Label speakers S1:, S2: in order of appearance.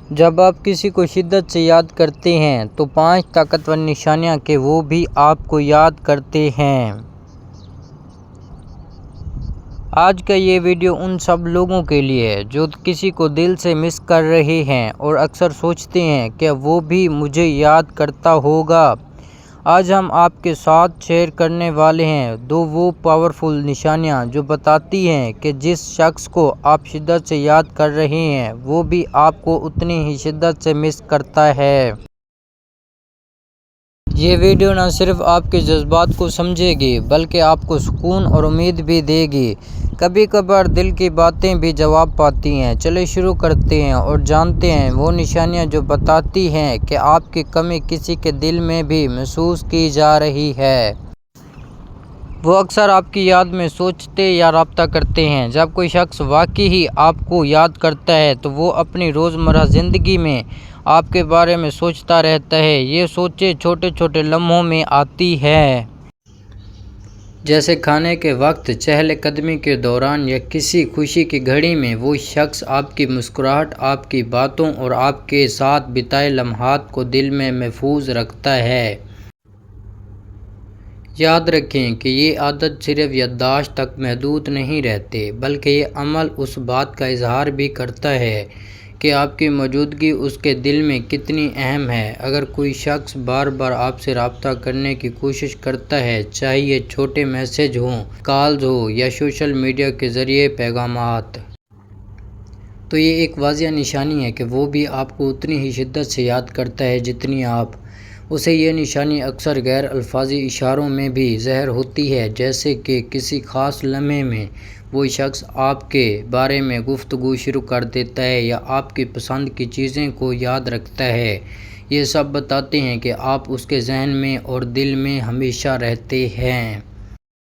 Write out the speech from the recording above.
S1: جب آپ کسی کو شدت سے یاد کرتے ہیں تو 5 طاقتور نشانیاں کہ وہ بھی آپ کو یاد کرتے ہیں۔ آج کا یہ ویڈیو ان سب لوگوں کے لیے ہے جو کسی کو دل سے مس کر رہے ہیں اور اکثر سوچتے ہیں کہ وہ بھی مجھے یاد کرتا ہوگا۔ آج ہم آپ کے ساتھ شیئر کرنے والے ہیں 2 وہ پاورفل نشانیاں جو بتاتی ہیں کہ جس شخص کو آپ شدت سے یاد کر رہے ہیں وہ بھی آپ کو اتنی ہی شدت سے مس کرتا ہے۔ یہ ویڈیو نہ صرف آپ کے جذبات کو سمجھے گی بلکہ آپ کو سکون اور امید بھی دے گی۔ کبھی کبھار دل کی باتیں بھی جواب پاتی ہیں۔ چلیں شروع کرتے ہیں اور جانتے ہیں وہ نشانیاں جو بتاتی ہیں کہ آپ کی کمی کسی کے دل میں بھی محسوس کی جا رہی ہے۔ وہ اکثر آپ کی یاد میں سوچتے یا رابطہ کرتے ہیں۔ جب کوئی شخص واقعی آپ کو یاد کرتا ہے تو وہ اپنی روزمرہ زندگی میں آپ کے بارے میں سوچتا رہتا ہے۔ یہ سوچیں چھوٹے چھوٹے لمحوں میں آتی ہیں، جیسے کھانے کے وقت، چہل قدمی کے دوران یا کسی خوشی کی گھڑی میں۔ وہ شخص آپ کی مسکراہٹ، آپ کی باتوں اور آپ کے ساتھ بتائے لمحات کو دل میں محفوظ رکھتا ہے۔ یاد رکھیں کہ یہ عادت صرف یادداشت تک محدود نہیں رہتی بلکہ یہ عمل اس بات کا اظہار بھی کرتا ہے کہ آپ کی موجودگی اس کے دل میں کتنی اہم ہے۔ اگر کوئی شخص بار بار آپ سے رابطہ کرنے کی کوشش کرتا ہے، چاہے یہ چھوٹے میسج ہوں، کالز ہوں یا سوشل میڈیا کے ذریعے پیغامات، تو یہ ایک واضح نشانی ہے کہ وہ بھی آپ کو اتنی ہی شدت سے یاد کرتا ہے جتنی آپ اسے۔ یہ نشانی اکثر غیر الفاظی اشاروں میں بھی ظاہر ہوتی ہے، جیسے کہ کسی خاص لمحے میں وہ شخص آپ کے بارے میں گفتگو شروع کر دیتا ہے یا آپ کی پسند کی چیزیں کو یاد رکھتا ہے۔ یہ سب بتاتے ہیں کہ آپ اس کے ذہن میں اور دل میں ہمیشہ رہتے ہیں۔